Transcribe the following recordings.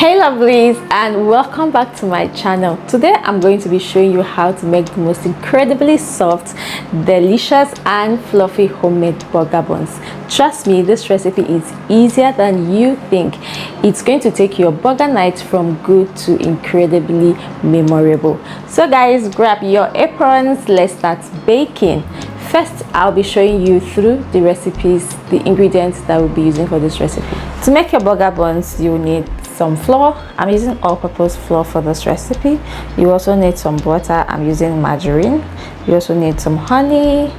Hey lovelies, and welcome back to my channel. Today I'm going to be showing you how to make the most incredibly soft, delicious and fluffy homemade burger buns. Trust me, this recipe is easier than you think. It's going to take your burger night from good to incredibly memorable. So guys, grab your aprons, let's start baking. First, I'll be showing you through the recipes, the ingredients that we'll be using for this recipe. To make your burger buns, you need some flour. I'm using all-purpose flour for this recipe. You also need some butter. I'm using margarine. You also need some honey,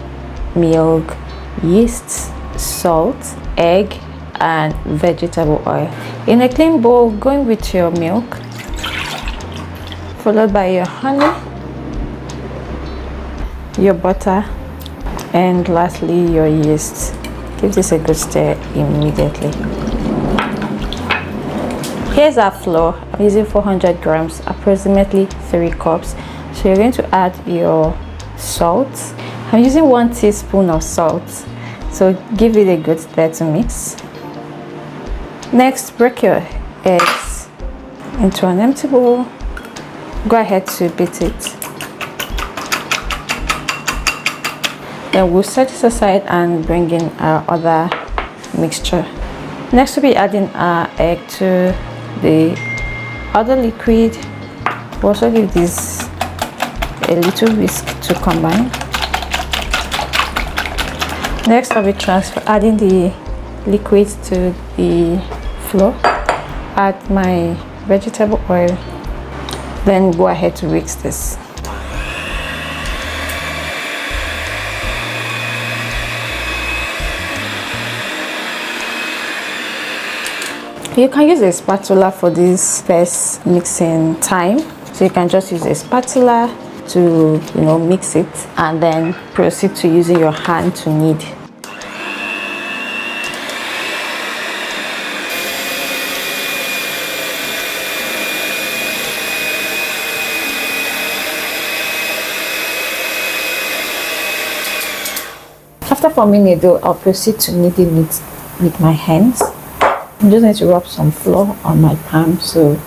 milk, yeast, salt, egg, and vegetable oil. In a clean bowl, going with your milk, followed by your honey, your butter, and lastly your yeast. Give this a good stir immediately. Here's our flour. I'm using 400 grams, approximately 3 cups. So you're going to add your salt. I'm using 1 teaspoon of salt. So give it a good stir to mix. Next, break your eggs into an empty bowl. Go ahead to beat it. Then we'll set this aside and bring in our other mixture. Next, we'll be adding our egg to the other liquid. We'll also give this a little whisk to combine. Next, I'll be adding the liquid to the flour. Add my vegetable oil. Then go ahead to whisk this. You can use a spatula for this first mixing time. So you can just use a spatula to mix it and then proceed to using your hand to knead. After forming a dough, I'll proceed to kneading it with my hands. I'm just going to rub some flour on my palm so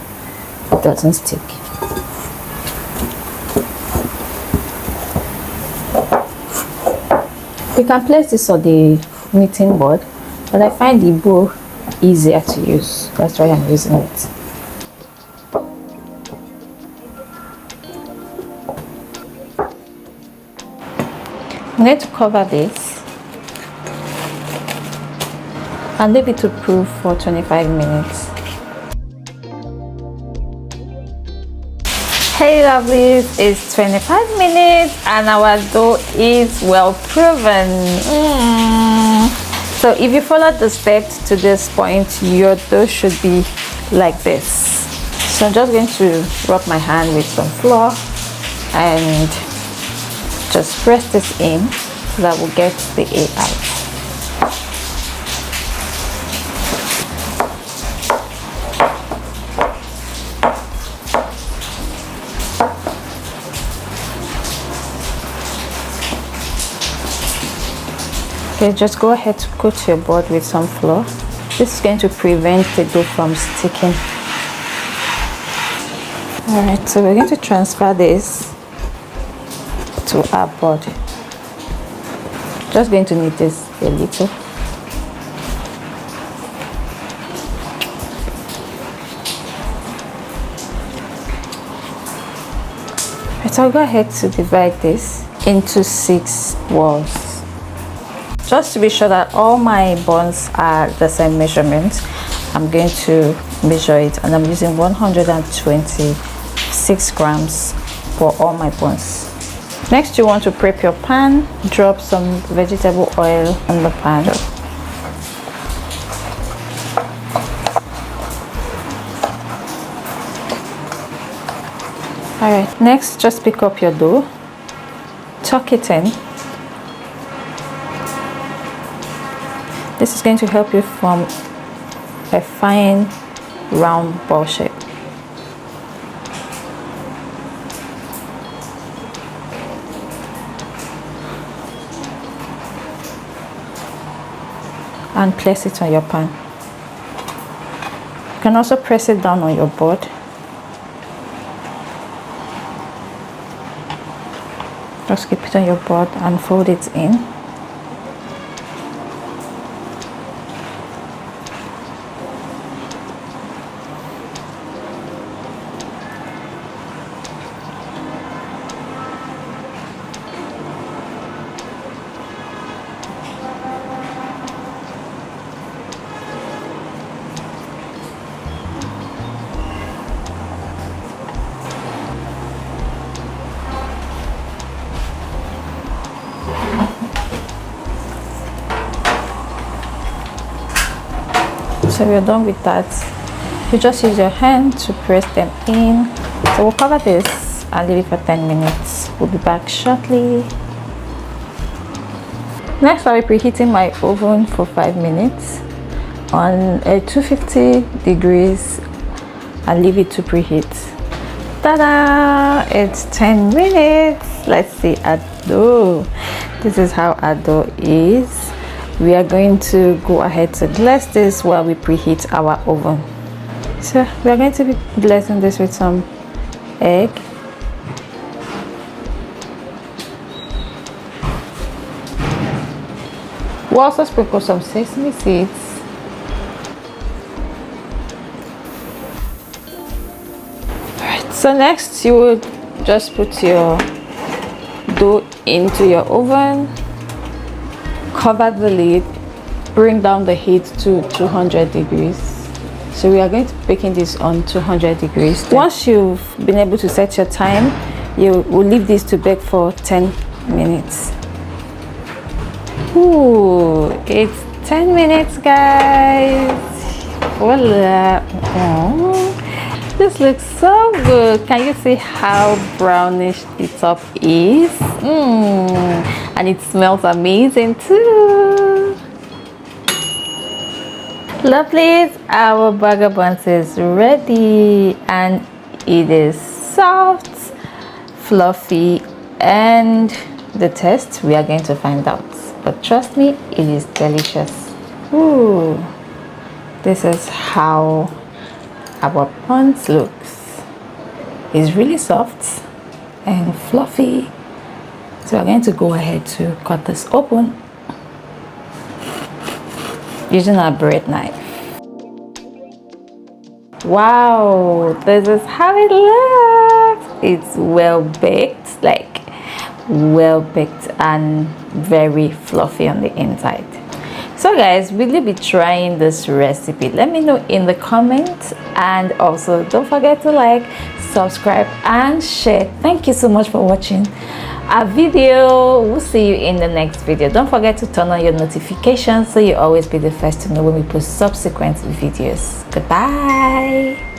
it doesn't stick. You can place this on the kneading board, but I find the bowl easier to use. That's why I'm using it. I'm going to cover this and leave it to proof for 25 minutes. Hey lovelies, it's 25 minutes and our dough is well proven. So if you follow the steps to this point, your dough should be like this. So I'm just going to rub my hand with some flour and just press this in so that we'll get the air out. Okay, just go ahead to coat your board with some flour. This is going to prevent the dough from sticking. Alright, so we're going to transfer this to our board. Just going to knead this a little. So I'll go ahead to divide this into 6 walls. Just to be sure that all my buns are the same measurement, I'm going to measure it, and I'm using 126 grams for all my buns. Next, you want to prep your pan. Drop some vegetable oil on the pan. Alright, next just pick up your dough, tuck it in. This is going to help you form a fine round ball shape. And place it on your pan. can also press it down on your board. Just keep it on your board and fold it in. So we're done with that. You just use your hand to press them in. So we'll cover this and leave it for 10 minutes. We'll be back shortly. Next, I'll be preheating my oven for 5 minutes on a 250 degrees and leave it to preheat. Ta-da! It's 10 minutes. Let's see our dough. This is how our dough is. We are going to go ahead to bless this while we preheat our oven. So we are going to be blessing this with some egg. We'll also sprinkle some sesame seeds. Alright, so next you would just put your dough into your oven. Cover the lid, bring down the heat to 200 degrees. So we are going to be baking this on 200 degrees. Once you've been able to set your time, you will leave this to bake for 10 minutes. Ooh, it's 10 minutes, guys. Voila. This looks so good. Can you see how brownish the top is? And it smells amazing too. Lovely, our burger buns is ready and it is soft, fluffy, and the taste we are going to find out. But trust me, it is delicious. Ooh, this is how our buns looks. It's really soft and fluffy. So we're going to go ahead to cut this open using our bread knife. Wow, this is how it looks. It's well baked, like well baked and very fluffy on the inside. So guys, will you be trying this recipe? Let me know in the comments, and also don't forget to like, subscribe and share. Thank you so much for watching our video. We'll see you in the next video. Don't forget to turn on your notifications so you always be the first to know when we post subsequent videos. Goodbye.